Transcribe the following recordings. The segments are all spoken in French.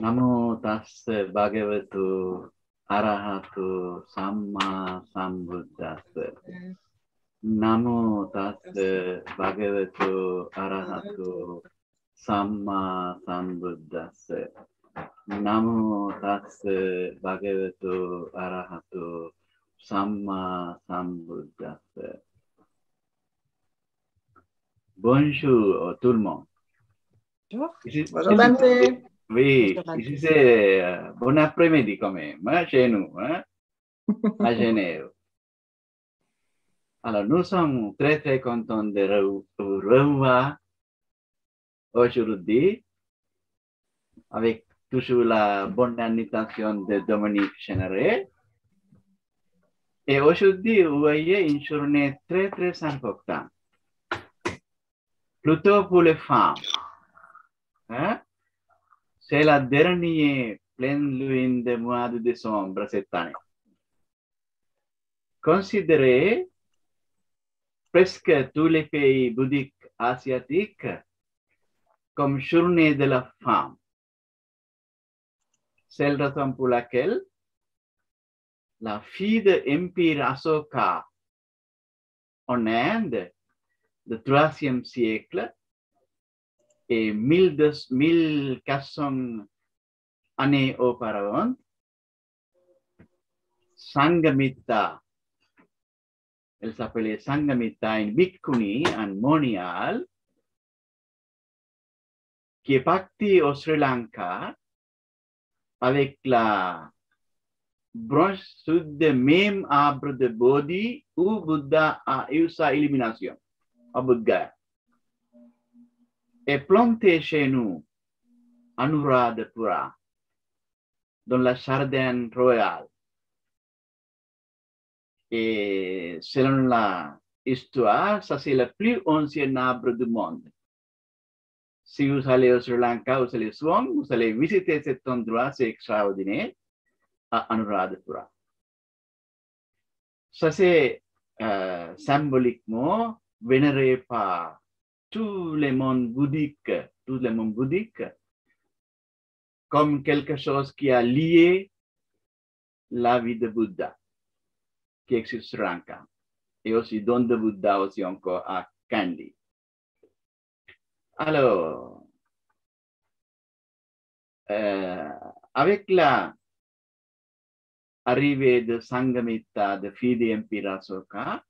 Namo tassa bhagavatu arahatu samma sambuddhassa. Namo tassa bhagavatu arahatu samma sambuddhassa. Namo tassa bhagavatu arahatu samma sambuddhassa. Bonjour tout le monde. Bonjour Bhante. Oui, ici c'est bon après-midi quand même, hein, chez nous, hein, à Genève. Alors, nous sommes très très contents de vous revoir aujourd'hui avec toujours la bonne invitation de Dominique Chénéré. Et aujourd'hui, vous voyez une journée très très importante, plutôt pour les femmes. Hein? C'est la dernière pleine lune du mois de décembre cette année. Considérez presque tous les pays bouddhiques asiatiques comme journée de la femme. C'est la raison pour laquelle la fille de l'Empire Asoka en Inde du IIIe siècle et 1400 années auparavant, Sangamita, elle s'appelait Sangamita, une bhikkhuni en Monial, qui est partie au Sri Lanka avec la branche sud de même arbre de Bodhi où Bouddha a eu sa illumination, à Bodh-Gaya. Et plantée chez nous, Anuradhapura, dans la jardin royal. Et selon la histoire, ça c'est le plus ancien arbre du monde. Si vous allez au Sri Lanka, vous allez souvent, vous allez visiter cet endroit, c'est extraordinaire, à Anuradhapura. Ça c'est symboliquement vénéré par tout le monde bouddhique, comme quelque chose qui a lié la vie de Bouddha, qui existe sur Sri Lanka, et aussi don de Bouddha aussi encore à Kandy. Alors, avec la arrivée de Sangamita, de fille de l'Empire Asoka,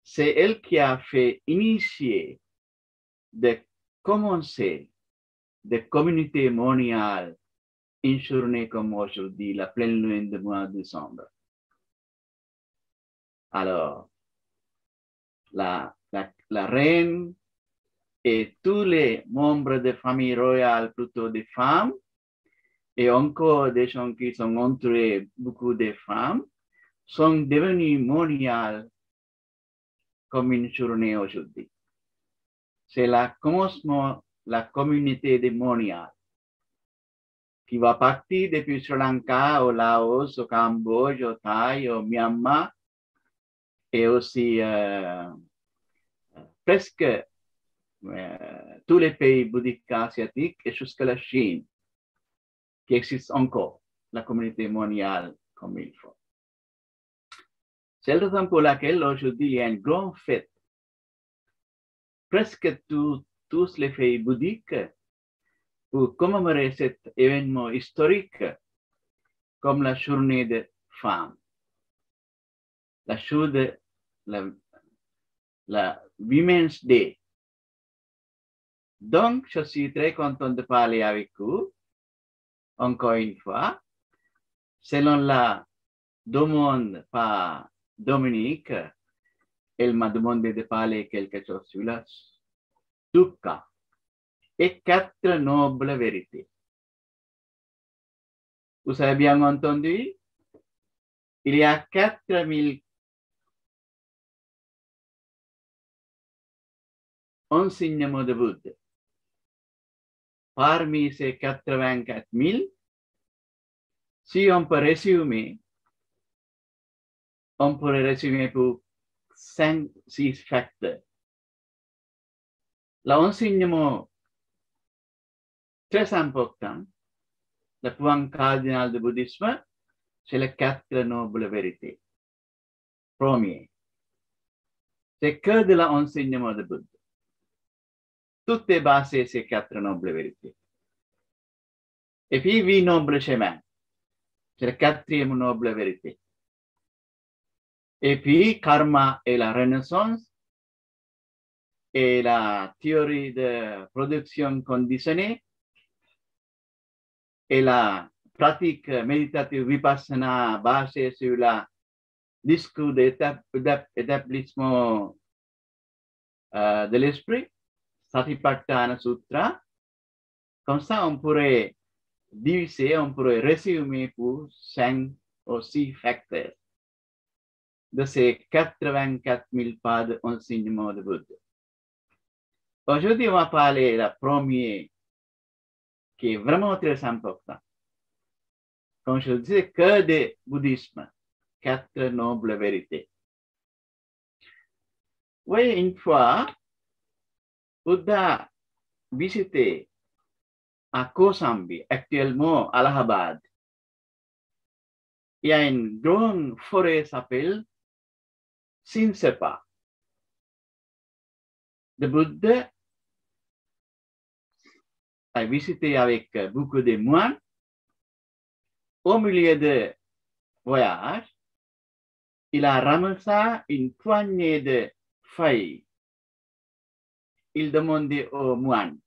c'est elle qui a fait initier de commencer des communautés mondiales une journée comme aujourd'hui, la pleine lune du mois de décembre. Alors, la reine et tous les membres de famille royale, plutôt des femmes, et encore des gens qui sont entourés, beaucoup de femmes, sont devenus mondiales comme une journée aujourd'hui. C'est le commencement, la communauté des mondiales, qui va partir depuis Sri Lanka, au Laos, au Cambodge, au Thaï, au Myanmar, et aussi presque tous les pays bouddhiques asiatiques et jusqu'à la Chine, qui existe encore, la communauté mondiale comme il faut. C'est la raison pour laquelle aujourd'hui il y a une grande fête. Presque tous les pays bouddhiques pour commémorer cet événement historique comme la journée des femmes, la journée de la Women's Day. Donc, je suis très content de parler avec vous, encore une fois, selon la demande par Dominique, elle m'a demandé de parler quelque chose sur la dukkha et 4 nobles vérités. Vous avez bien entendu? Il y a 4000 enseignements de Bouddha. Parmi ces 84 000, si on peut résumer, on pourrait résumer pour 5-6 facteurs. L'enseignement très important, le point cardinal du bouddhisme, c'est les 4 nobles vérités. Premier, c'est que de l'enseignement de Bouddha. Tout est basé sur ces 4 nobles vérités. Et puis, 8 nobles chemins. C'est la 4e noble vérité. Et puis, karma et la renaissance et la théorie de production conditionnée et la pratique méditative vipassana basée sur la discours d'établissement de l'esprit, Satipatthana Sutra. Comme ça, on pourrait diviser, on pourrait résumer pour 5 ou 6 facteurs de ces 84 000 pas d'enseignement de Bouddha. Aujourd'hui, on va parler de la première qui est vraiment très important. Comme je disais, que de bouddhisme, 4 nobles vérités. Oui, une fois, Bouddha visitait à Kosambi, actuellement à Allahabad. Il y a une grande forêt qui s'appelle Sinsepa. Le Bouddha a visité avec beaucoup de moines. Au milieu de voyage, il a ramassé une poignée de feuilles. Il demandait aux moines,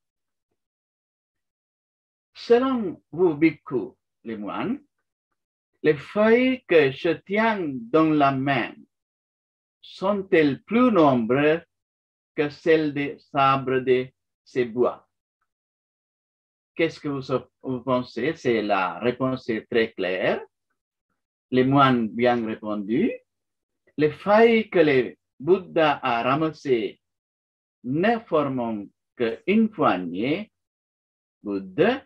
selon vous, bhikkhu, les moines, les feuilles que je tiens dans la main sont-elles plus nombreuses que celles des sabres de ces bois? Qu'est-ce que vous pensez? C'est la réponse est très claire. Les moines bien répondu. Les feuilles que le Bouddha a ramassées ne forment qu'une poignée. Bouddha,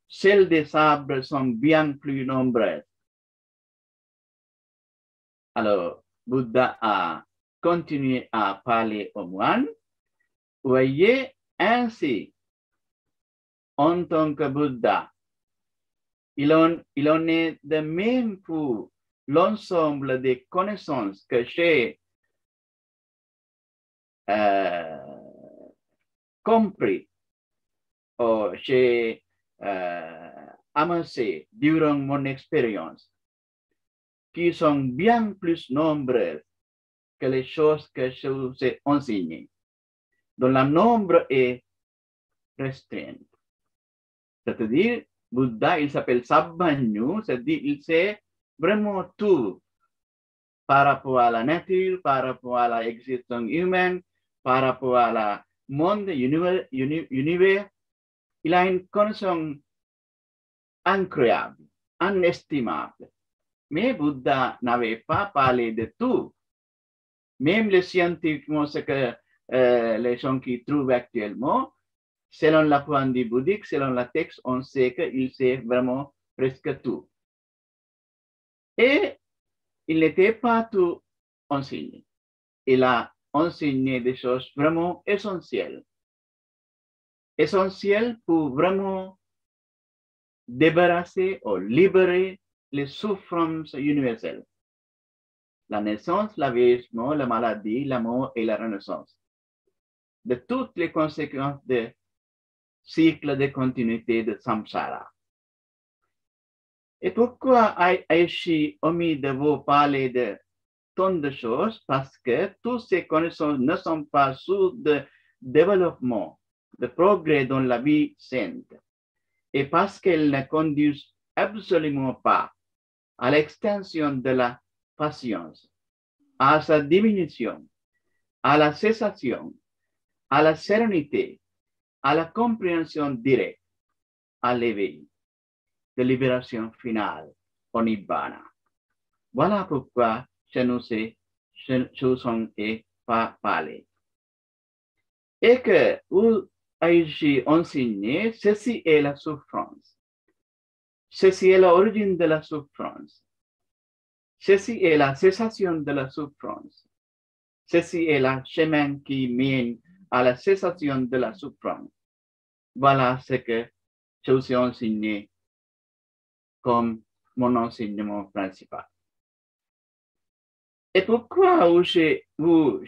celles des sabres sont bien plus nombreuses. Alors, Bouddha a continué à parler aux moines. Voyez, ainsi, en tant que Bouddha, il en est de même pour l'ensemble des connaissances que j'ai compris ou j'ai amassé durant mon expérience, qui sont bien plus nombreuses que les choses que je vous ai enseignées, dont le nombre est restreint. C'est-à-dire, Bouddha, il s'appelle Sabbhanyu, c'est-à-dire il sait vraiment tout par rapport à la nature, par rapport à l'existence humaine, par rapport à la monde, univers. Il a une connaissance incroyable, inestimable. Mais Bouddha n'avait pas parlé de tout. Même les scientifiques, ce que les gens qui trouvent actuellement, selon la point de vue bouddhique, selon le texte, on sait qu'il sait vraiment presque tout. Et il n'était pas tout enseigné. Il a enseigné des choses vraiment essentielles. Essentielles pour vraiment débarrasser ou libérer les souffrances universelles. La naissance, le vieillissement, la maladie, la mort et la renaissance. De toutes les conséquences de cycle de continuité de samsara. Et pourquoi ai-je omis de vous parler de tant de choses? Parce que toutes ces connaissances ne sont pas sources de développement, de progrès dans la vie sainte. Et parce qu'elles ne conduisent absolument pas à l'extension de la patience, à sa diminution, à la cessation, à la sérénité, à la compréhension directe, à l'éveil, de libération finale, au nibbana. Voilà pourquoi je nous ai pas parlé. Et que vous ai-je enseigné, ceci est la souffrance. Ceci est l'origine de la souffrance. Ceci est la cessation de la souffrance. Ceci est le chemin qui mène à la cessation de la souffrance. Voilà ce que je vous ai enseigné comme mon enseignement principal. Et pourquoi j'ai le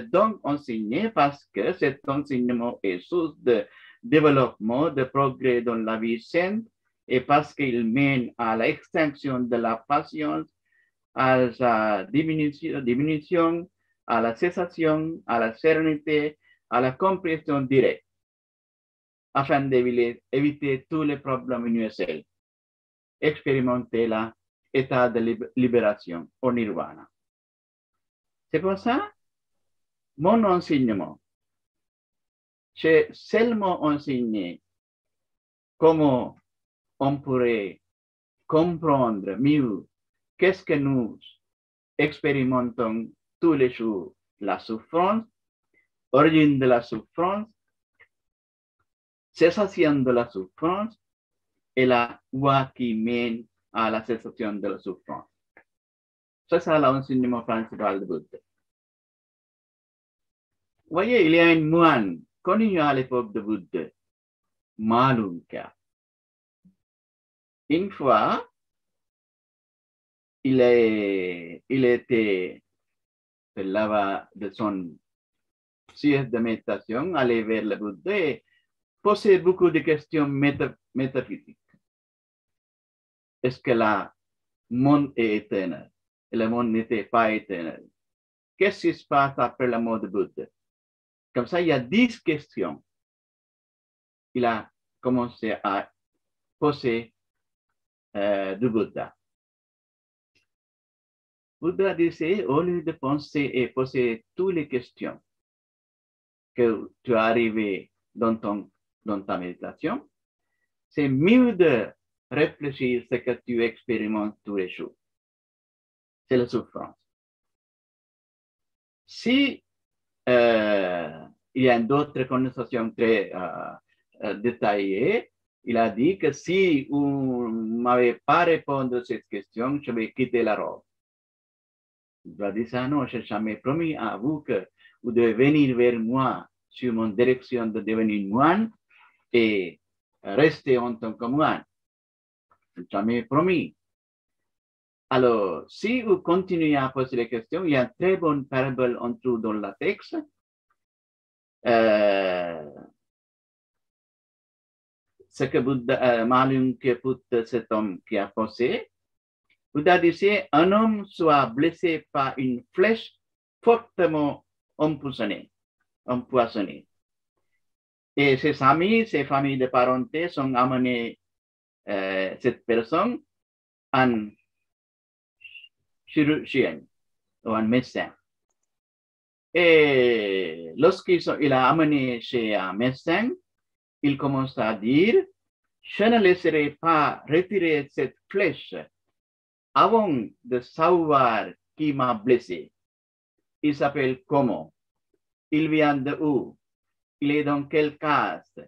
don enseigné? Parce que cet enseignement est source de développement, de progrès dans la vie sainte, et parce qu'il mène à l'extinction de la patience, à sa diminution, à la cessation, à la sérénité, à la compréhension directe, afin d'éviter tous les problèmes universels. Expérimenter l'état de libération au nirvana. C'est pour ça, mon enseignement, j'ai seulement enseigné comment on pourrait comprendre mieux qu'est-ce que nous expérimentons tous les jours, la souffrance, origine de la souffrance, cessation de la souffrance et la voie qui mène à la cessation de la souffrance. Ça, c'est l'enseignement principal de Bouddha. Vous voyez, il y a un moine connu à l'époque de Bouddha, Malunka. Une fois, il était là-bas de son siège de méditation, allé vers le Bouddha et posait beaucoup de questions métaphysiques. Est-ce que le monde est éternel? Et le monde n'était pas éternel. Qu'est-ce qui se passe après la mort de Bouddha? Comme ça, il y a 10 questions. Il a commencé à poser du Bouddha. Bouddha disait, au lieu de penser et poser toutes les questions que tu es arrivé dans ta méditation, c'est mieux de réfléchir ce que tu expérimentes tous les jours. C'est la souffrance. Si il y a d'autres conversations très détaillées, il a dit que si vous ne m'avez pas répondu à cette question, je vais quitter la robe. Il a dit ça, non, je n'ai jamais promis à vous que vous devez venir vers moi sur mon direction de devenir moine et rester en tant que moine. Je n'ai jamais promis. Alors, si vous continuez à poser les questions, il y a une très bonne parabole en tout dans le texte. Ce que Malunka Bouddha, cet homme qui a posé, Bouddha disait, un homme soit blessé par une flèche fortement empoisonnée. Et ses amis, ses familles de parenté sont amenés cette personne en chirurgien ou un médecin. Et lorsqu'il a amené chez un médecin, il commence à dire, je ne laisserai pas retirer cette flèche avant de savoir qui m'a blessé. Il s'appelle comment? Il vient de où? Il est dans quelle caste?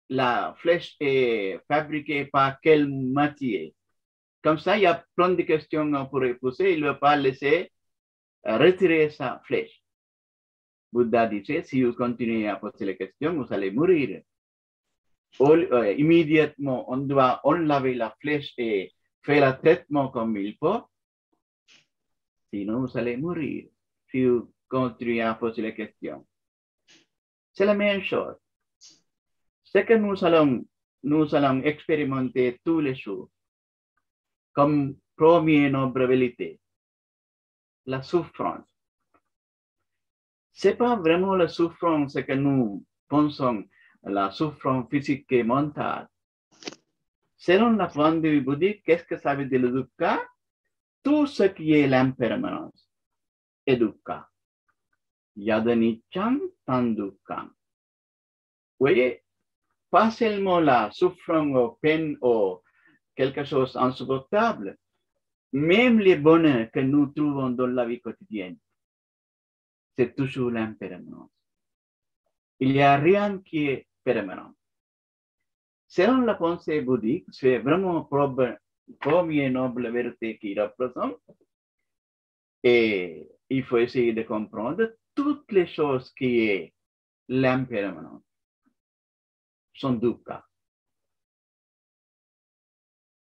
La flèche est fabriquée par quelle matière? Comme ça, il y a plein de questions pour poser. Il ne va pas laisser retirer sa flèche. Bouddha disait, si vous continuez à poser les questions, vous allez mourir. Immédiatement, on doit enlever la flèche et faire le traitement comme il faut. Sinon, vous allez mourir si vous continuez à poser les questions. C'est la même chose. Ce que nous allons expérimenter tous les jours comme première noble vérité, la souffrance. Ce n'est pas vraiment la souffrance que nous pensons, la souffrance physique et mentale. Selon la point de vue bouddhique, qu'est-ce que ça veut dire le dukkha? Tout ce qui est l'impermanence est dukkha. Yadanicham tan dukkha. Vous voyez, pas seulement la souffrance ou peine ou quelque chose d'insupportable, même les bonheurs que nous trouvons dans la vie quotidienne, c'est toujours l'impermanence. Il n'y a rien qui est permanent. Selon la pensée bouddhique, c'est vraiment première noble vérité qui représente. Et il faut essayer de comprendre toutes les choses qui est l'impermanence. son dukkha.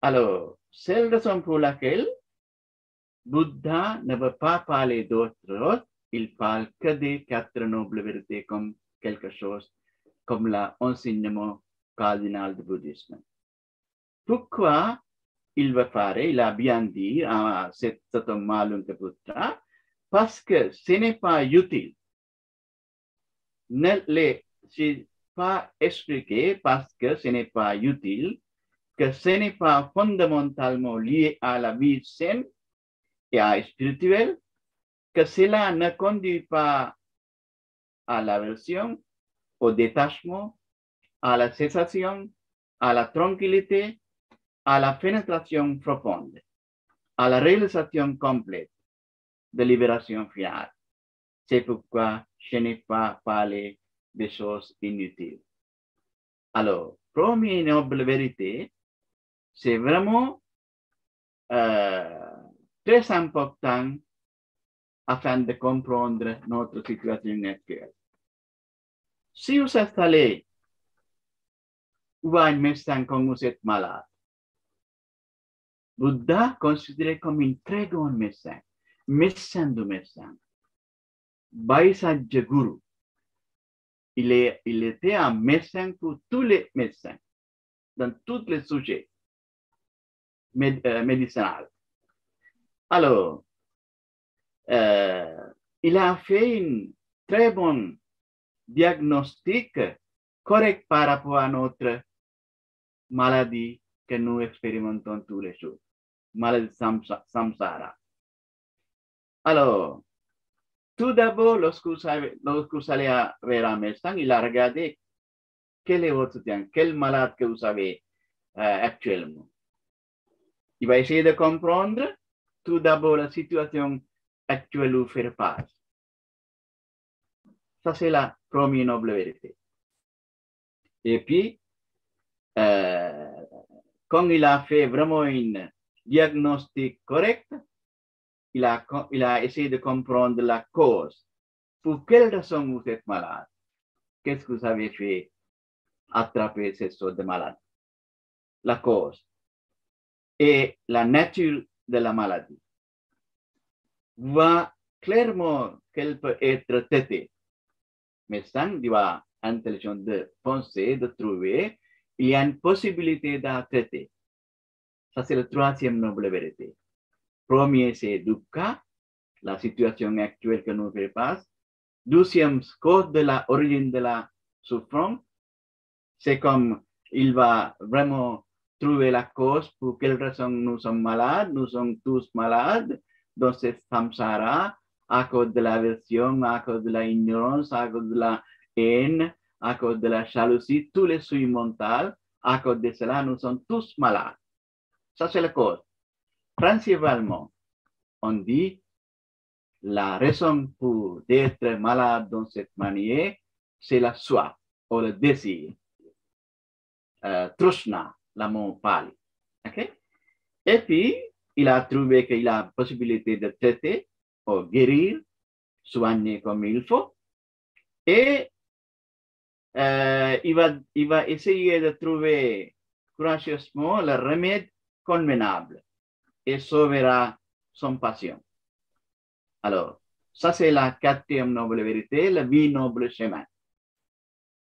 Alors, c'est la raison pour laquelle Bouddha ne veut pas parler d'autres, il parle que des 4 nobles vérités comme quelque chose, comme l'enseignement cardinal du bouddhisme. Pourquoi il veut faire, il a bien dit à cet Malunkaputra, parce que ce n'est pas utile. Ne l'ai pas expliqué parce que ce n'est pas utile, que ce n'est pas fondamentalement lié à la vie saine et à spirituelle, que cela ne conduit pas à l'aversion, au détachement, à la cessation, à la tranquillité, à la pénétration profonde, à la réalisation complète de libération finale. C'est pourquoi je n'ai pas parlé des choses inutiles. Alors, première noble vérité, c'est vraiment très important afin de comprendre notre situation actuelle. Si vous êtes allé voir un médecin quand vous êtes malade, Bouddha considéré comme un très grand médecin du médecin. Vaisajya Guru. Il était un médecin pour tous les médecins, dans tous les sujets médicinaux. Alors, il a fait un très bon diagnostic correct par rapport à notre maladie que nous expérimentons tous les jours, maladie samsara. Alors, tout d'abord, lorsque vous allez vers un médecin, il a regardé quel est votre temps, quel malade que vous avez actuellement. Il va essayer de comprendre tout d'abord la situation actuelle où faire face. Ça, c'est la première noble vérité. Et puis, quand il a fait vraiment un diagnostic correct, il a essayé de comprendre la cause. Pour quelle raison vous êtes malade? Qu'est-ce que vous avez fait attraper cette sorte de maladie? La cause et la nature de la maladie. Voit clairement qu'elle peut être traitée. Mais ça doit intelligent de penser, de trouver, il y a une possibilité de traiter. Ça, c'est la troisième noble vérité. Premier, c'est dukkha, la situation actuelle que nous faisons face. Deuxième, cause de l'origine de la souffrance. C'est comme il va vraiment trouver la cause pour quelle raison nous sommes malades. Nous sommes tous malades dans cette samsara à cause de l'aversion, à cause de l'ignorance, à cause de la haine, à cause de la jalousie, tous les soucis mentaux. À cause de cela, nous sommes tous malades. Ça, c'est la cause. Principalement, on dit la raison pour d'être malade dans cette manière, c'est la soif ou le désir. Trishna, l'amour pali. Okay? Et puis, il a trouvé qu'il a la possibilité de traiter ou guérir, soigner comme il faut. Et il va essayer de trouver courageusement le remède convenable et sauvera son patient. Alors, ça c'est la quatrième noble vérité, le 8 noble chemin.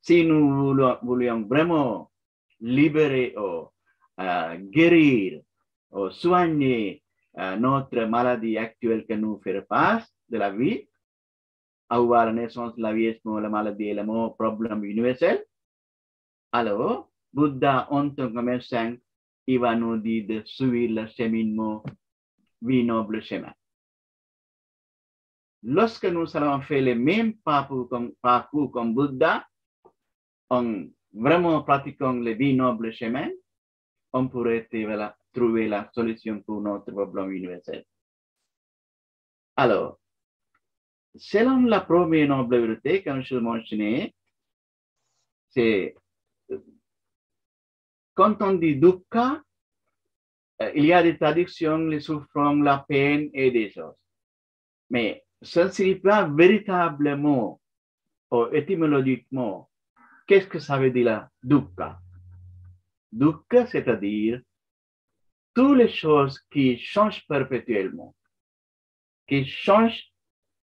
Si nous voulions vraiment libérer ou guérir ou soigner notre maladie actuelle que nous faisons face de la vie, avoir la naissance, la vieillissement, la maladie et le mot problème universel, alors, Bouddha, en tant que médecin, il va nous dire de suivre le cheminement, 8 nobles chemins. Lorsque nous allons faire le même parcours comme Bouddha, en vraiment pratiquant les 8 nobles chemins, on pourrait trouver la solution pour notre problème universel. Alors, selon la première noble vérité, comme je l'ai mentionné, c'est quand on dit dukkha, il y a des traductions, les souffrances, la peine et des choses. Mais ce ne serait pas véritablement ou étymologiquement qu'est-ce que ça veut dire la dukkha? Dukkha, c'est-à-dire toutes les choses qui changent perpétuellement, qui changent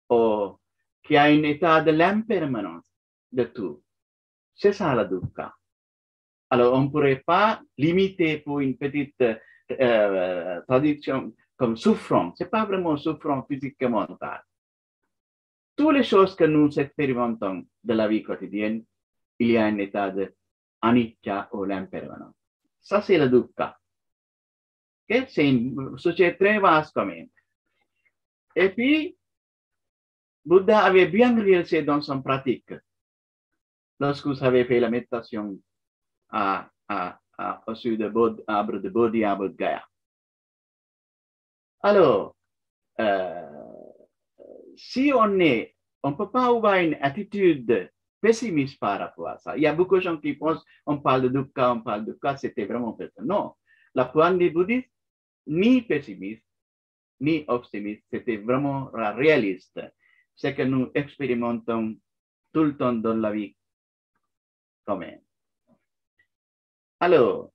ou qui a un état de l'impermanence de tout. C'est ça la dukkha. Alors, on ne pourrait pas limiter pour une petite traduction comme souffrance. Ce n'est pas vraiment souffrance physique et mentale. Toutes les choses que nous expérimentons de la vie quotidienne, il y a un état de anicca ou l'impermanence. Ça, c'est la dukkha. Okay? C'est un sujet très vaste quand même. Et puis, Bouddha avait bien réalisé dans son pratique, lorsque vous avez fait la méditation au sud de l'arbre de Bodhi à Bodh Gaya. Alors, si on ne peut pas avoir une attitude pessimiste par rapport à ça. Il y a beaucoup de gens qui pensent, on parle de dukkha, c'était vraiment pessimiste. Non, la point des bouddhistes, ni pessimiste, ni optimiste, c'était vraiment réaliste. C'est que nous expérimentons tout le temps dans la vie quand même. Alors,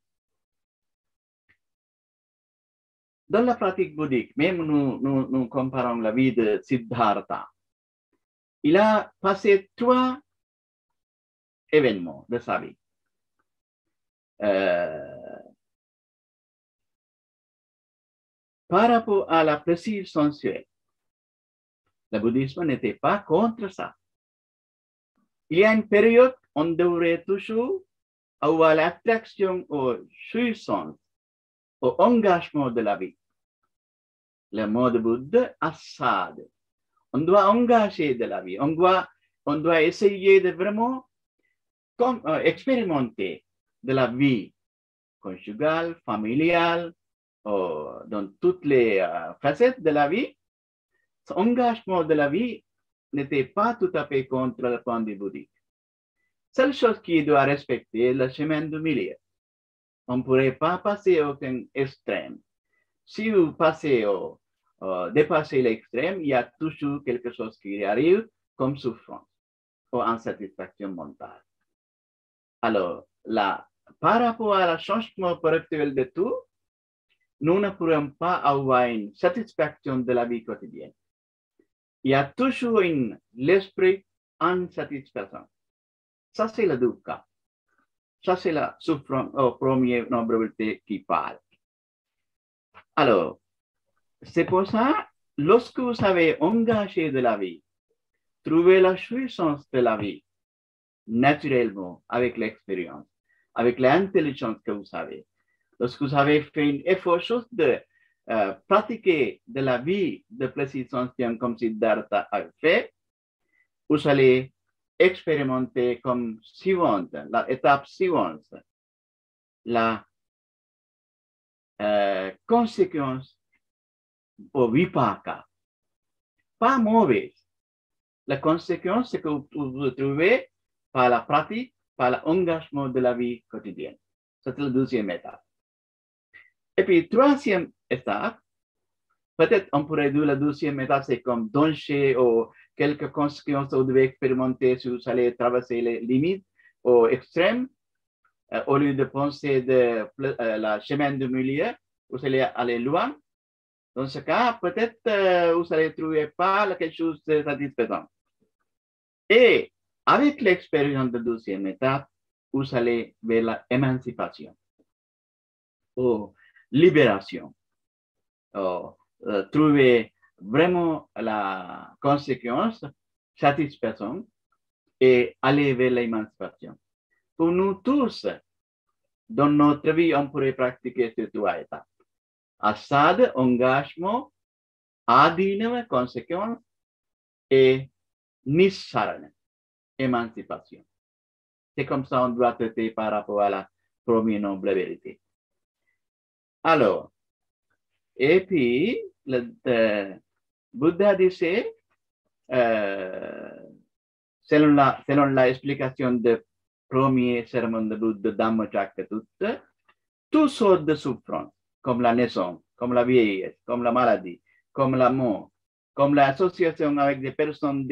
dans la pratique bouddhique, même nous comparons la vie de Siddhartha. Il a passé 3 événements de sa vie. Par rapport à la plaisir sensuelle, le bouddhisme n'était pas contre ça. Il y a une période où on devrait toujours avoir l'attraction aux jouissances, au engagement de la vie. Le mot de Bouddha, assad. On doit engager de la vie. On doit essayer de vraiment expérimenter de la vie conjugale, familiale, dans toutes les facettes de la vie. Cet engagement de la vie n'était pas tout à fait contre le point de vue bouddhique. Seule chose qu'il doit respecter, le chemin du milieu. On ne pourrait pas passer aucun extrême. Si vous passez dépassez l'extrême, il y a toujours quelque chose qui arrive comme souffrance ou insatisfaction mentale. Alors, par rapport à la changement perpétuel de tout, nous ne pourrons pas avoir une satisfaction de la vie quotidienne. Il y a toujours l'esprit insatisfaisant. Ça, c'est le dukkha. Ça, c'est la souffrance au premier nombre qui parle. Alors, c'est pour ça, lorsque vous avez engagé de la vie, trouver la jouissance de la vie, naturellement, avec l'expérience, avec l'intelligence que vous avez, lorsque vous avez fait un effort juste de pratiquer de la vie de plaisir sensation comme Siddhartha a fait, vous allez expérimenter comme suivante, l'étape suivante, la conséquence au vipaka. Pas mauvaise. La conséquence, c'est que vous trouvez par la pratique, par l'engagement de la vie quotidienne. C'est la deuxième étape. Et puis, troisième étape, peut-être on pourrait dire la deuxième étape, c'est comme doncher ou quelques conséquences que vous devez expérimenter si vous allez traverser les limites ou extrêmes. Au lieu de penser la chemin du milieu, vous allez aller loin. Dans ce cas, peut-être vous allez trouver pas quelque chose de satisfaisant. Et avec l'expérience de deuxième étape, vous allez vers l'émancipation ou libération. Trouver vraiment la conséquence satisfaisante et aller vers l'émancipation. Pour nous tous, dans notre vie, on pourrait pratiquer ces 3 étapes. Assad, engagement, adinama, conséquence, et nissarana, émancipation. C'est comme ça qu'on doit traiter par rapport à la première noble vérité. Alors, et puis, le Bouddha disait, selon la explication de premier sermon de Bouddha Dhammacakkassutta, toutes sortes de souffrances, comme la naissance, comme la vieillesse, comme la maladie, comme la mort, comme l'association avec des personnes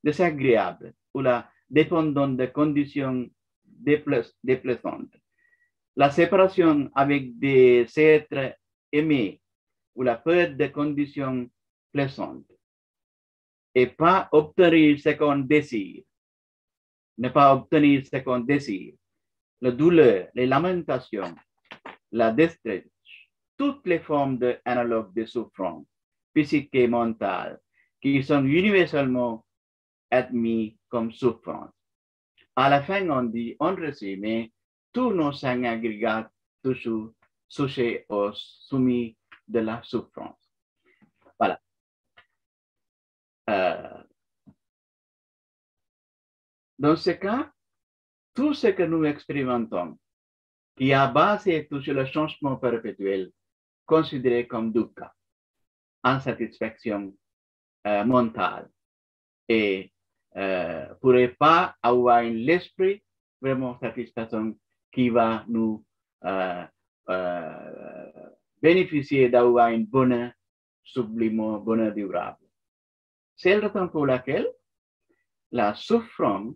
désagréables ou la dépendance de conditions déplaisante. La séparation avec des êtres aimés ou la peur de conditions plaisantes. Et pas obtenir ce qu'on désire. Ne pas obtenir ce qu'on désire. La douleur, les lamentations, la détresse, toutes les formes analogues de souffrance, physique et mentale, qui sont universellement admis comme souffrance. À la fin, on dit, en résumé, tous nos cinq agrégats toujours sujets ou soumis de la souffrance. Voilà. Dans ce cas, tout ce que nous expérimentons, qui est basé sur le changement perpétuel, considéré comme dukkha, insatisfaction mentale, et pourrait pas avoir l'esprit vraiment satisfaisant qui va nous bénéficier d'avoir un bonheur sublime, bonheur durable. C'est la raison pour laquelle la souffrance,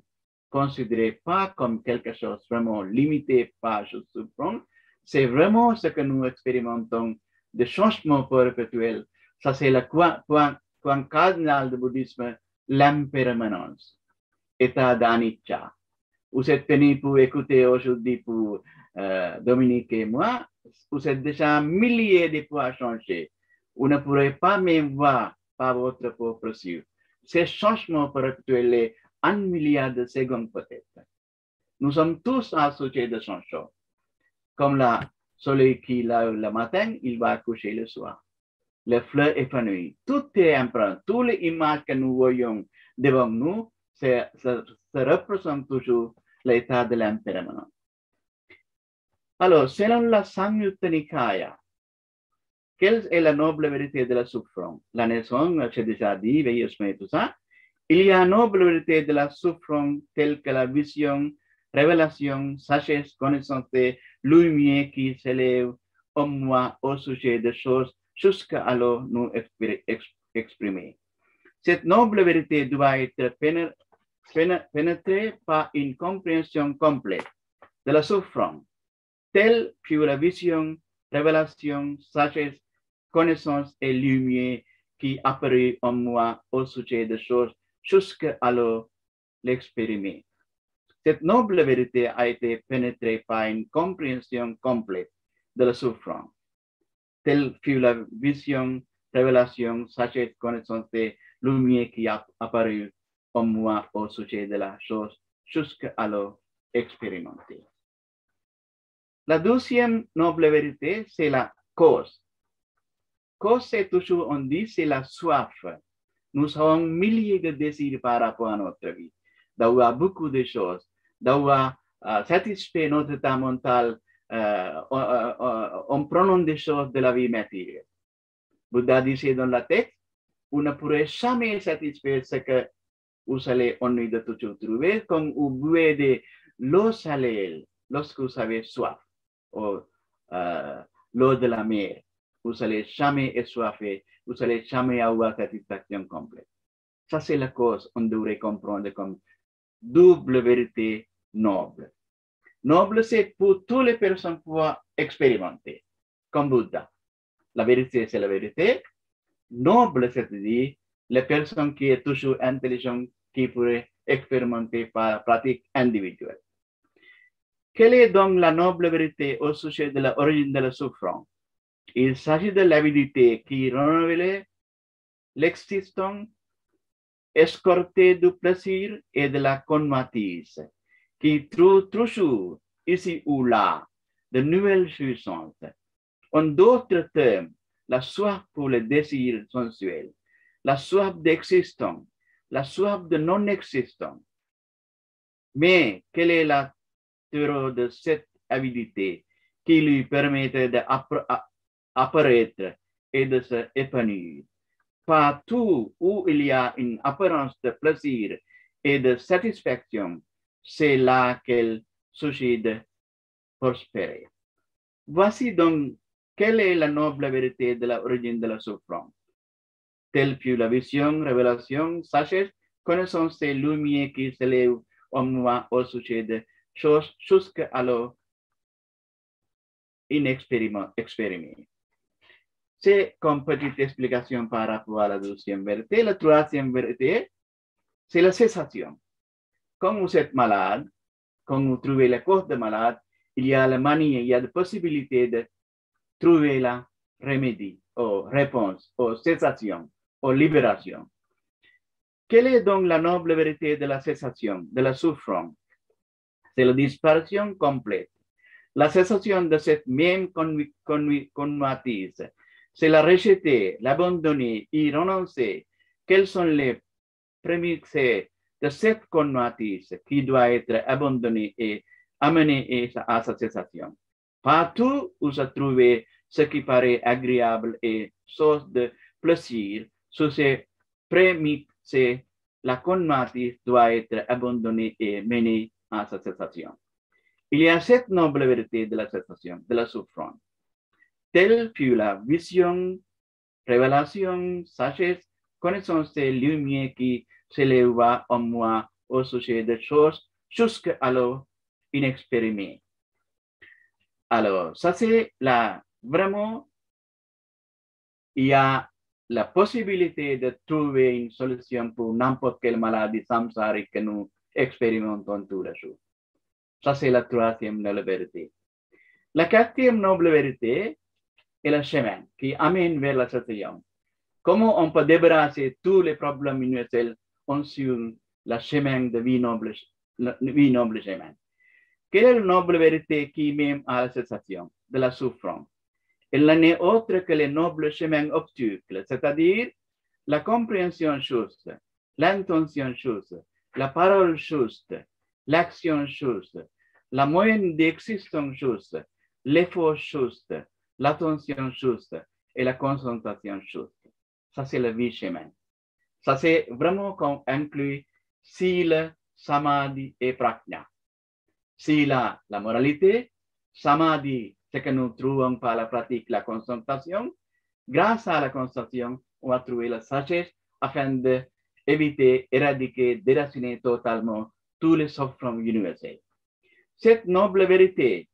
considérée pas comme quelque chose vraiment limité par la souffrance, c'est vraiment ce que nous expérimentons de changement perpétuel. Ça, c'est le point cardinal du bouddhisme, l'impermanence, état d'anicca. Vous êtes venu pour écouter aujourd'hui pour Dominique et moi, vous êtes déjà milliers de fois changés. Vous ne pourrez pas même voir par votre propre yeux. Ces changements perpétuels, 1 milliard de secondes peut-être. Nous sommes tous associés de changement. Comme le soleil qui lève le matin, il va coucher le soir. Les fleurs épanouies, tout est empreint. Toutes les images que nous voyons devant nous, ça représente toujours l'état de l'impermanence. Alors, selon la Samyutta Nikaya, quelle est la noble vérité de la souffrance? La naissance, j'ai déjà dit, veilleusement tout ça. Il y a une noble vérité de la souffrance telle que la vision, révélation, sagesse, connaissance, lumière qui s'élève en moi au sujet des choses jusqu'à alors nous exprimer. Cette noble vérité doit être pénétrée par une compréhension complète de la souffrance, telle que la vision, révélation, sagesse, connaissance et lumière qui apparaît en moi au sujet des choses jusqu'à alors l'expérimenter. Cette noble vérité a été pénétrée par une compréhension complète de la souffrance, telle que la vision, révélation, sagesse, connaissance et lumière qui apparaît en moi au sujet de la chose jusqu'à alors expérimenter. La deuxième noble vérité, c'est la cause. Cause, c'est toujours, on dit, c'est la soif. Nous avons milliers de désirs par rapport à notre vie, d'avoir beaucoup de choses, d'avoir satisfait notre état mental en prenant des choses de la vie matérielle. Bouddha disait dans la texte, vous ne pourrez jamais satisfaire ce que vous allez ennuyer de toujours trouver, comme vous buvez de l'eau salée lorsque vous avez soif, ou l'eau de la mer. Vous n'allez jamais être soifé, vous n'allez jamais avoir satisfaction complète. Ça, c'est la cause qu'on devrait comprendre comme double vérité noble. Noble, c'est pour toutes les personnes pouvoir expérimenter, comme Bouddha. La vérité, c'est la vérité. Noble, c'est-à-dire les personnes qui sont toujours intelligentes, qui pourraient expérimenter par pratique individuelle. Quelle est donc la noble vérité au sujet de l'origine de la souffrance? Il s'agit de l'avidité qui renouvelle l'existence, escortée du plaisir et de la convoitise, qui trouve toujours ici ou là de nouvelles jouissances. En d'autres termes, la soif pour le désir sensuel, la soif d'existence, la soif de non-existence. Mais quelle est la terreur de cette avidité qui lui permettait d'apparaître et de se épanouir? Partout où il y a une apparence de plaisir et de satisfaction, c'est là qu'elle s'agit de prospérer. Voici donc quelle est la noble vérité de l'origine de la souffrance, telle que la vision, révélation, sagesse, connaissance et lumière qui s'élève en moi au sujet des choses jusqu'à l'inexpérimenté. C'est comme petite explication par rapport à la deuxième vérité. La troisième vérité, c'est la cessation. Quand vous êtes malade, quand vous trouvez la cause de malade, il y a la manière, il y a la possibilité de trouver la remède, ou réponse, ou cessation, ou libération. Quelle est donc la noble vérité de la cessation, de la souffrance? C'est la disparition complète. La cessation de cette même convoitise, c'est la rejeter, l'abandonner, y renoncer. Quels sont les prémices de cette convoitise qui doit être abandonnée et amenée à sa cessation? Partout où se trouve ce qui paraît agréable et source de plaisir, sous ces prémices, la convoitise doit être abandonnée et menée à sa cessation. Il y a cette noble vérité de la cessation, de la souffrance. Telle fut la vision, révélation, sagesse, connaissance et lumière qui s'éleva en moi au sujet des choses jusqu'à inexpérimentées. Alors, ça c'est vraiment, il y a la possibilité de trouver une solution pour n'importe quelle maladie samsarique que nous expérimentons tous les jours. Ça, c'est la troisième noble vérité. La quatrième noble vérité est le chemin qui amène vers la cessation. Comment on peut débarrasser tous les problèmes universels sur le chemin de vie noble chemin? Quelle est la noble vérité qui mène à la cessation de la souffrance? Elle n'est autre que le noble chemin obstacle, c'est-à-dire la compréhension juste, l'intention juste, la parole juste, l'action juste, la moyenne d'existence juste, l'effort juste, l'attention juste et la concentration juste. Ça, c'est la vie chemin. Ça, c'est vraiment qu'on inclut sila, samadhi et prajna. Sila, la moralité, samadhi, ce que nous trouvons par la pratique, la concentration. Grâce à la concentration, on va trouver la sagesse afin d'éviter, éradiquer, déraciner totalement tous les souffrances universelles. Cette noble vérité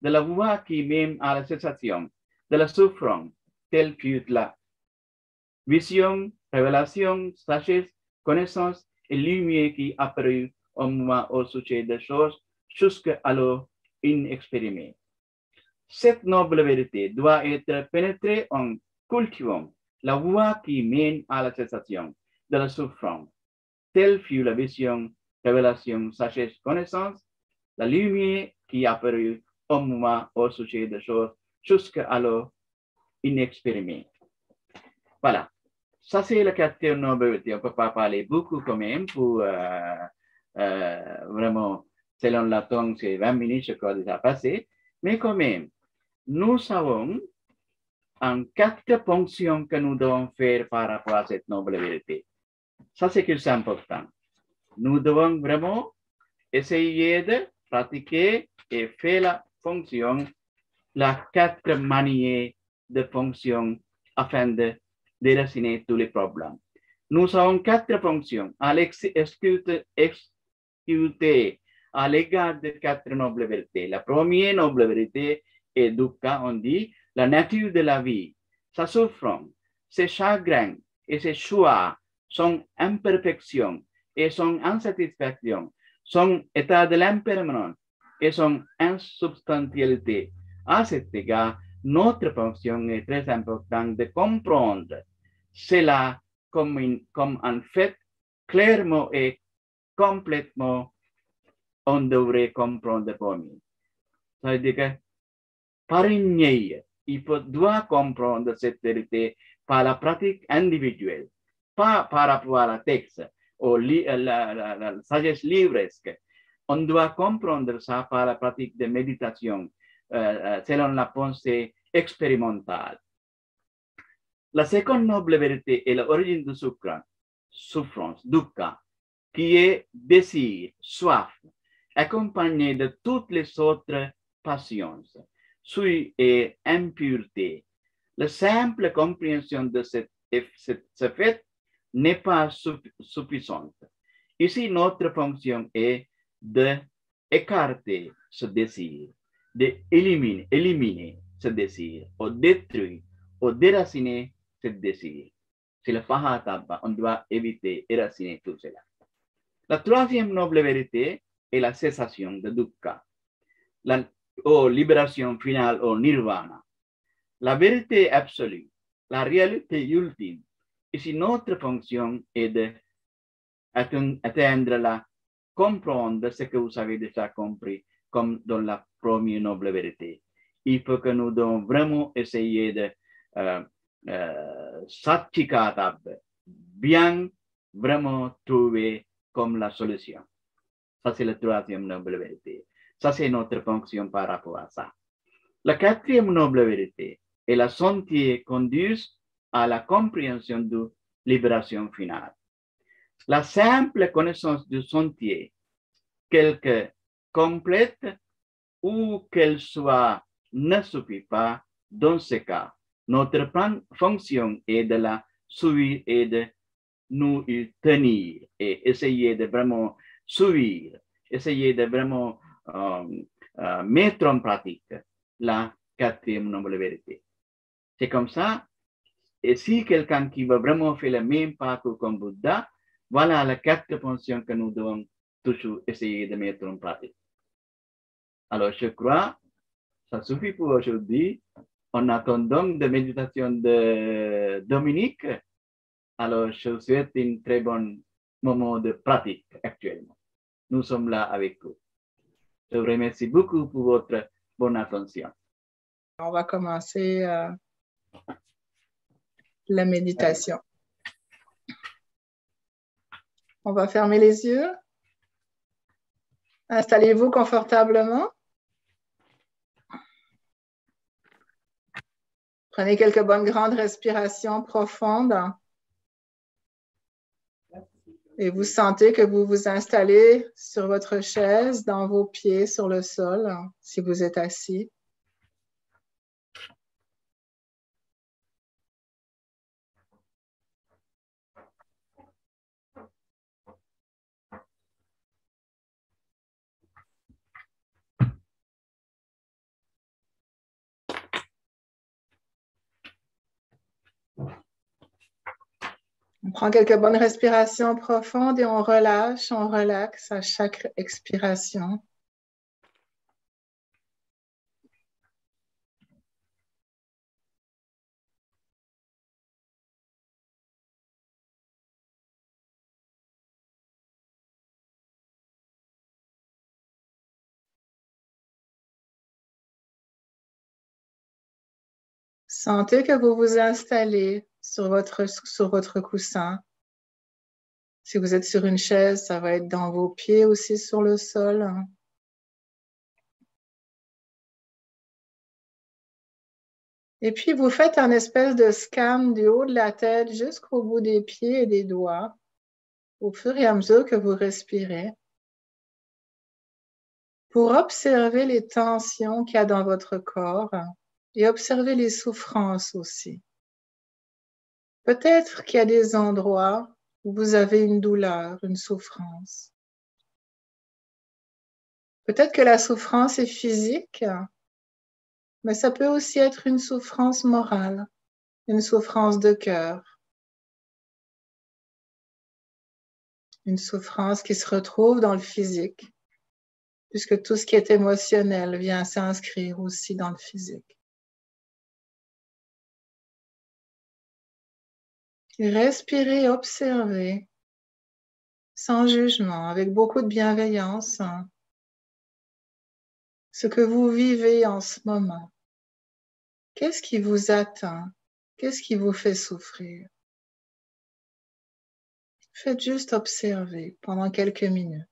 de la voie qui mène à la cessation de la souffrance, telle fut la vision, révélation, sagesse, connaissance et lumière qui apparut en moi au sujet des choses jusqu'à inexpérimentées. Cette noble vérité doit être pénétrée en cultivant la voie qui mène à la cessation de la souffrance. Telle fut la vision, révélation, sagesse, connaissance, la lumière qui apparut en moi au sujet des choses jusqu'à inexpérimentées. Voilà. Ça, c'est la quatrième noble vérité. On ne peut pas parler beaucoup quand même pour vraiment, selon la tongue, c'est 20 minutes, je crois, déjà passé. Mais quand même, nous savons en 4 fonctions que nous devons faire par rapport à cette noble vérité. Ça, c'est que c'est important. Nous devons vraiment essayer de pratiquer et faire la fonction, la 4 manières de fonction afin de déraciner tous les problèmes. Nous avons 4 fonctions à l'exécuter à l'égard de 4 nobles vérités. La première noble vérité est dukkha, on dit, la nature de la vie, sa souffrance, ses chagrins et ses choix, son imperfection et son insatisfaction, son état de l'impermanence et son insubstantialité. À cet égard, notre fonction est très importante de comprendre cela comme en fait, clairement et complètement, on devrait comprendre pour nous. Ça veut dire que par une il doit comprendre cette vérité par la pratique individuelle, pas par rapport à la texte ou la sagesse livresque. On doit comprendre ça par la pratique de méditation selon la pensée expérimentale. La seconde noble vérité est l'origine de souffrance, dukkha, qui est désir, soif, accompagné de toutes les autres passions, souille et impureté. La simple compréhension de ce fait n'est pas suffisante. Ici, notre fonction est de écarter ce désir, d'éliminer ce désir, ou détruire, ou déraciner ce désir. C'est le Fahataba, on doit éviter, éraciner tout cela. La troisième noble vérité est la cessation de dukkha, la libération finale au nirvana. La vérité absolue, la réalité ultime. Ici, notre fonction est d'atteindre la comprendre ce que vous avez déjà compris, comme dans la première noble vérité. Il faut que nous devons vraiment essayer de satchikatab, bien vraiment trouver comme la solution. Ça, c'est la troisième noble vérité. Ça, c'est notre fonction par rapport à ça. La quatrième noble vérité est la sentier conduit à la compréhension de libération finale. La simple connaissance du sentier, qu'elle complète ou qu'elle soit, ne suffit pas. Dans ce cas, notre fonction est de la suivre et de nous y tenir et essayer de vraiment suivre, essayer de vraiment mettre en pratique la quatrième noble vérité. C'est comme ça. Et si quelqu'un qui va vraiment faire le même parcours comme Bouddha, voilà la quatre fonctions que nous devons toujours essayer de mettre en pratique. Alors, je crois, ça suffit pour aujourd'hui. En attendant de méditation de Dominique, alors je vous souhaite un très bon moment de pratique actuellement. Nous sommes là avec vous. Je vous remercie beaucoup pour votre bonne attention. On va commencer la méditation. On va fermer les yeux. Installez-vous confortablement. Prenez quelques bonnes grandes respirations profondes. Et vous sentez que vous vous installez sur votre chaise, dans vos pieds, sur le sol, si vous êtes assis. On prend quelques bonnes respirations profondes et on relâche, on relaxe à chaque expiration. Sentez que vous vous installez sur votre coussin. Si vous êtes sur une chaise, ça va être dans vos pieds aussi sur le sol. Et puis, vous faites un espèce de scan du haut de la tête jusqu'au bout des pieds et des doigts, au fur et à mesure que vous respirez, pour observer les tensions qu'il y a dans votre corps et observer les souffrances aussi. Peut-être qu'il y a des endroits où vous avez une douleur, une souffrance. Peut-être que la souffrance est physique, mais ça peut aussi être une souffrance morale, une souffrance de cœur, une souffrance qui se retrouve dans le physique, puisque tout ce qui est émotionnel vient s'inscrire aussi dans le physique. Respirez, observez, sans jugement, avec beaucoup de bienveillance, ce que vous vivez en ce moment. Qu'est-ce qui vous atteint? Qu'est-ce qui vous fait souffrir? Faites juste observer pendant quelques minutes.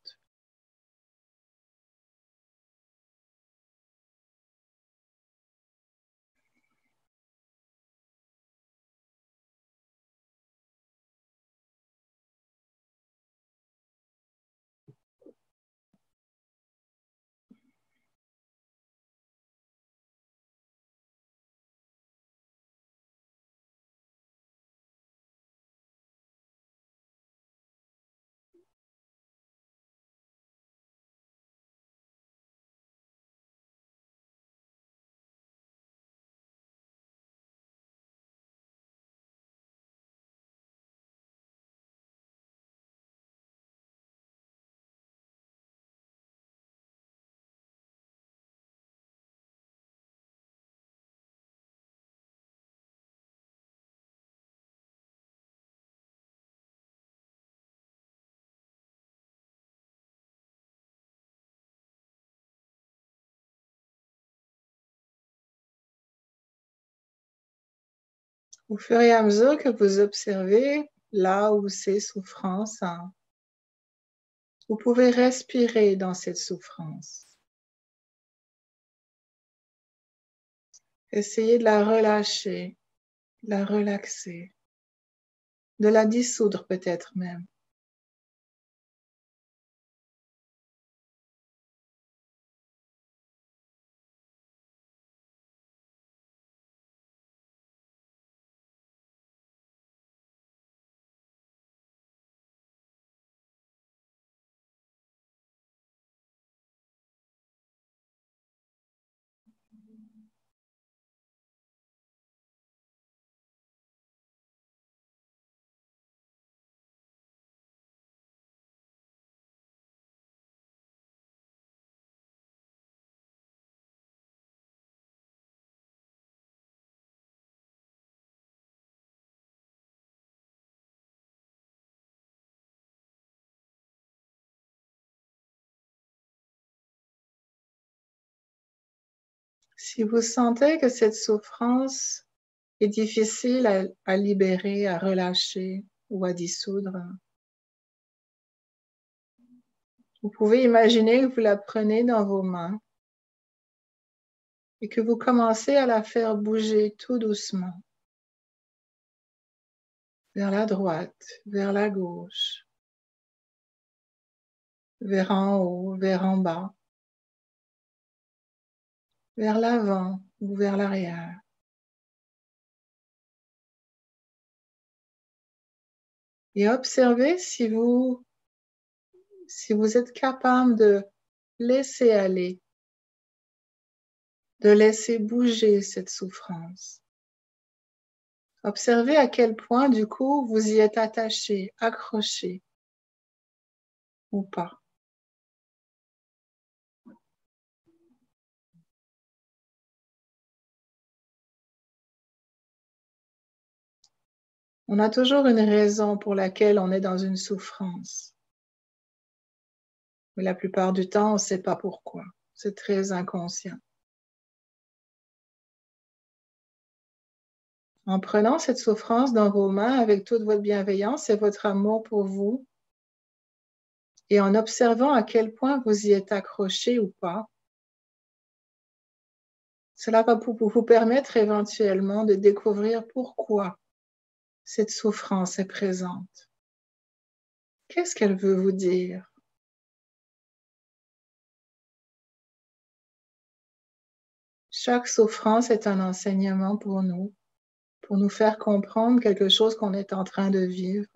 Au fur et à mesure que vous observez là où ces souffrances, vous pouvez respirer dans cette souffrance. Essayez de la relâcher, de la relaxer, de la dissoudre peut-être même. Si vous sentez que cette souffrance est difficile à libérer, à relâcher ou à dissoudre, vous pouvez imaginer que vous la prenez dans vos mains et que vous commencez à la faire bouger tout doucement vers la droite, vers la gauche, vers en haut, vers en bas, vers l'avant ou vers l'arrière. Et observez si vous êtes capable de laisser aller, de laisser bouger cette souffrance. Observez à quel point, du coup, vous y êtes attaché, accroché ou pas. On a toujours une raison pour laquelle on est dans une souffrance. Mais la plupart du temps, on ne sait pas pourquoi. C'est très inconscient. En prenant cette souffrance dans vos mains avec toute votre bienveillance et votre amour pour vous, et en observant à quel point vous y êtes accroché ou pas, cela va vous permettre éventuellement de découvrir pourquoi cette souffrance est présente. Qu'est-ce qu'elle veut vous dire? Chaque souffrance est un enseignement pour nous faire comprendre quelque chose qu'on est en train de vivre,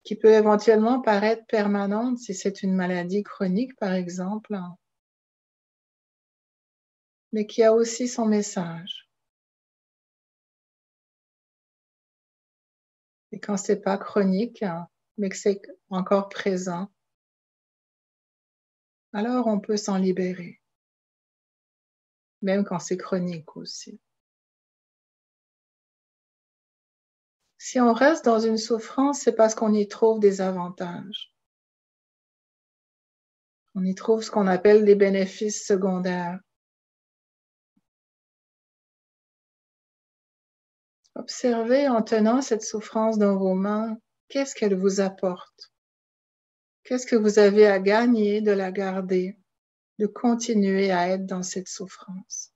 qui peut éventuellement paraître permanente si c'est une maladie chronique, par exemple, mais qui a aussi son message. Et quand c'est pas chronique, mais que c'est encore présent, alors on peut s'en libérer, même quand c'est chronique aussi. Si on reste dans une souffrance, c'est parce qu'on y trouve des avantages. On y trouve ce qu'on appelle des bénéfices secondaires. Observez en tenant cette souffrance dans vos mains, qu'est-ce qu'elle vous apporte? Qu'est-ce que vous avez à gagner de la garder, de continuer à être dans cette souffrance?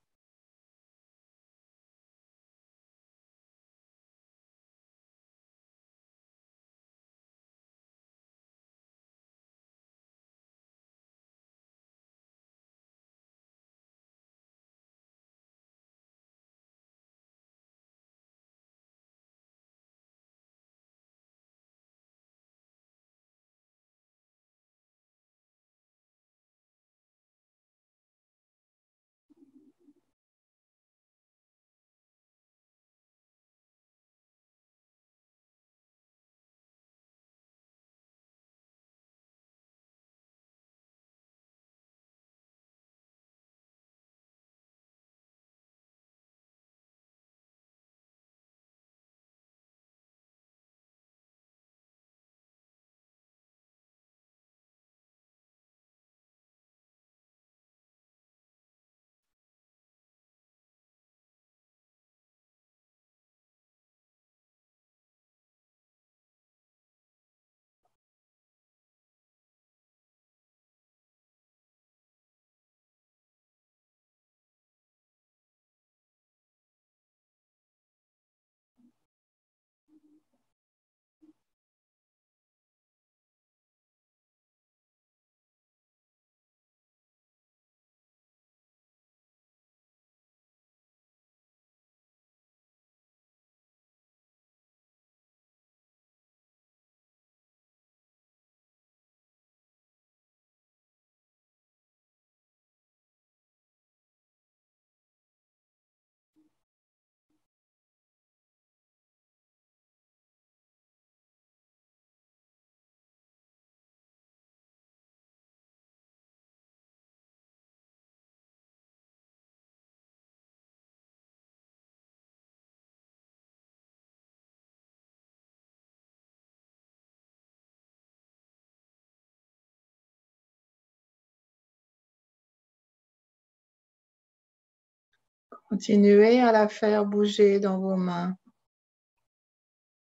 Continuez à la faire bouger dans vos mains.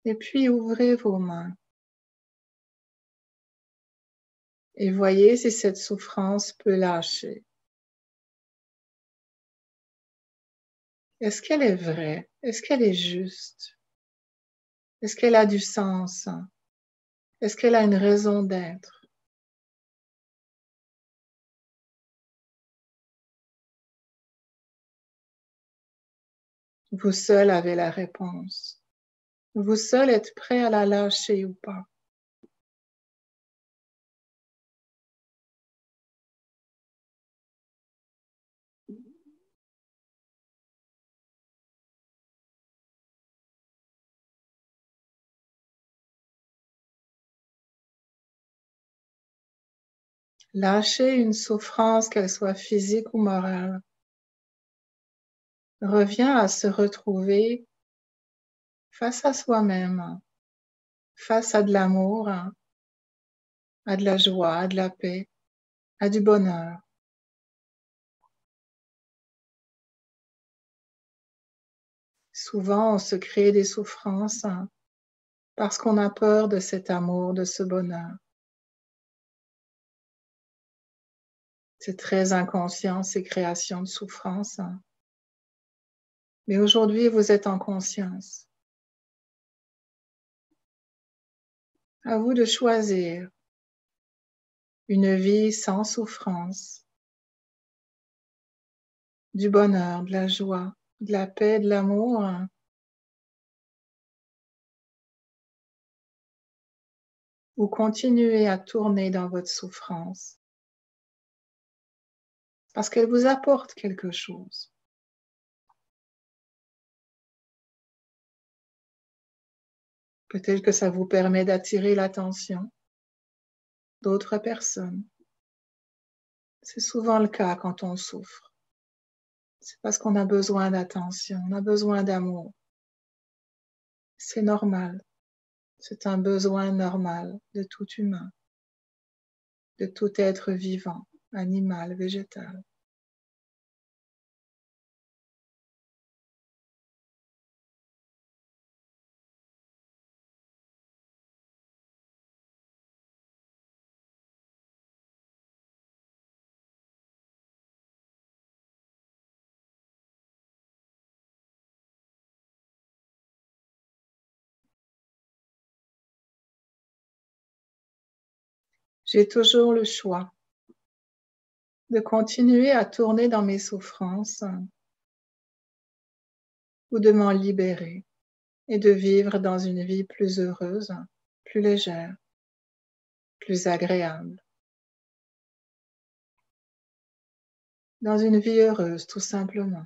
Et puis ouvrez vos mains. Et voyez si cette souffrance peut lâcher. Est-ce qu'elle est vraie? Est-ce qu'elle est juste? Est-ce qu'elle a du sens? Est-ce qu'elle a une raison d'être? Vous seul avez la réponse. Vous seul êtes prêt à la lâcher ou pas. Lâcher une souffrance, qu'elle soit physique ou morale, revient à se retrouver face à soi-même, face à de l'amour, à de la joie, à de la paix, à du bonheur. Souvent, on se crée des souffrances parce qu'on a peur de cet amour, de ce bonheur. C'est très inconscient, ces créations de souffrance. Mais aujourd'hui, vous êtes en conscience. À vous de choisir une vie sans souffrance, du bonheur, de la joie, de la paix, de l'amour. Ou continuez à tourner dans votre souffrance parce qu'elle vous apporte quelque chose. Peut-être que ça vous permet d'attirer l'attention d'autres personnes. C'est souvent le cas quand on souffre. C'est parce qu'on a besoin d'attention, on a besoin d'amour. C'est normal. C'est un besoin normal de tout humain, de tout être vivant, animal, végétal. J'ai toujours le choix de continuer à tourner dans mes souffrances ou de m'en libérer et de vivre dans une vie plus heureuse, plus légère, plus agréable. Dans une vie heureuse, tout simplement.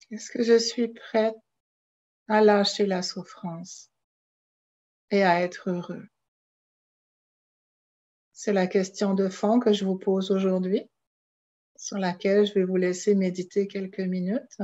Est-ce que je suis prête à lâcher la souffrance et à être heureux? C'est la question de fond que je vous pose aujourd'hui, sur laquelle je vais vous laisser méditer quelques minutes.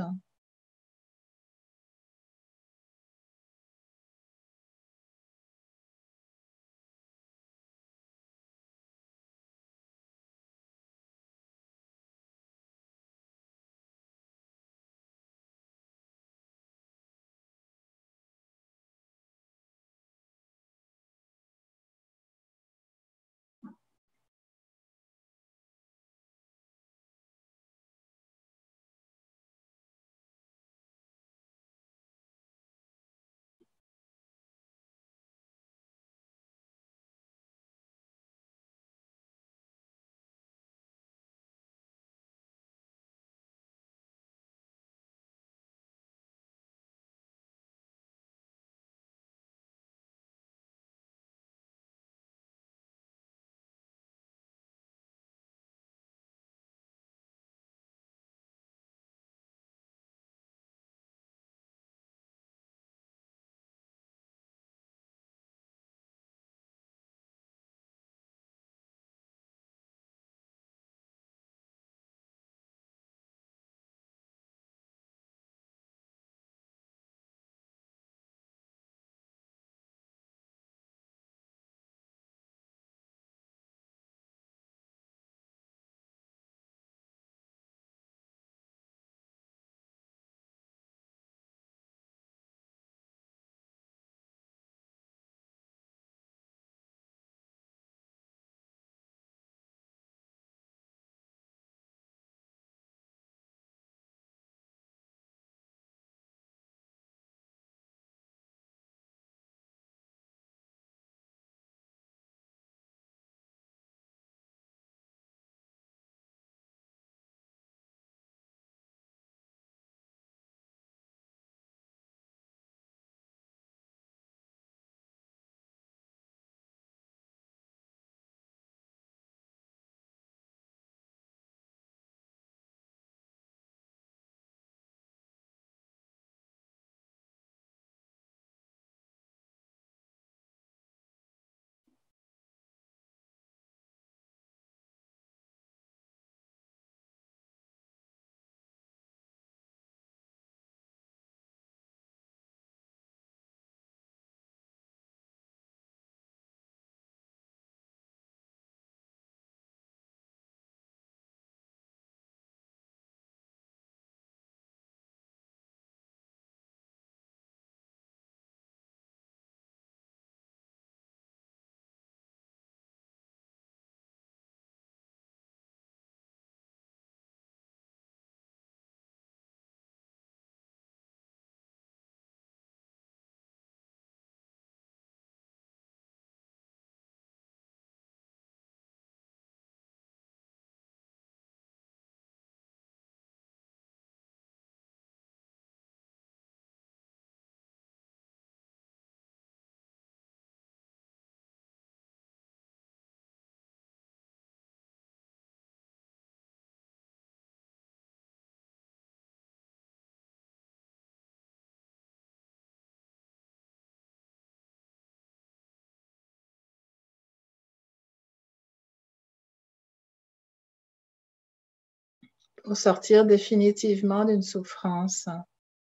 pour sortir définitivement d'une souffrance,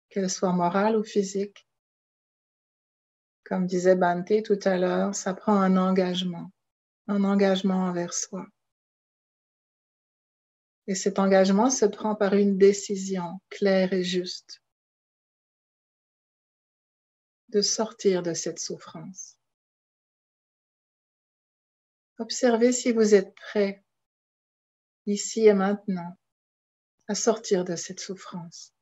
qu'elle soit morale ou physique. Comme disait Bhante tout à l'heure, ça prend un engagement envers soi. Et cet engagement se prend par une décision claire et juste de sortir de cette souffrance. Observez si vous êtes prêt, ici et maintenant, à sortir de cette souffrance,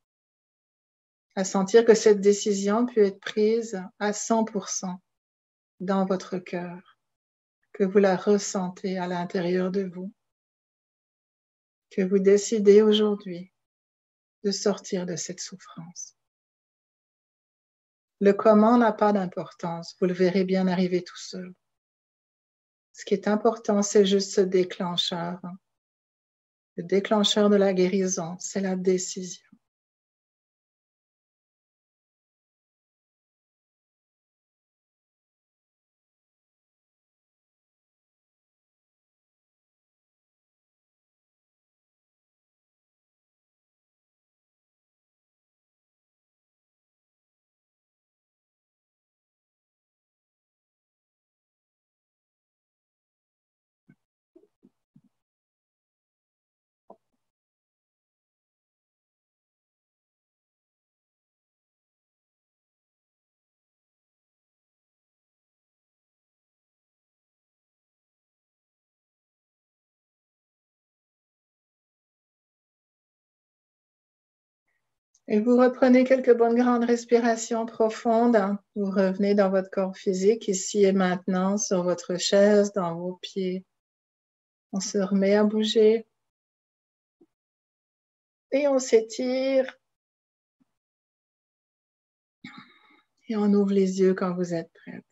à sentir que cette décision peut être prise à 100% dans votre cœur, que vous la ressentez à l'intérieur de vous, que vous décidez aujourd'hui de sortir de cette souffrance. Le comment n'a pas d'importance, vous le verrez bien arriver tout seul. Ce qui est important, c'est juste ce déclencheur. Le déclencheur de la guérison, c'est la décision. Et vous reprenez quelques bonnes grandes respirations profondes. Vous revenez dans votre corps physique, ici et maintenant, sur votre chaise, dans vos pieds. On se remet à bouger. Et on s'étire. Et on ouvre les yeux quand vous êtes prêts.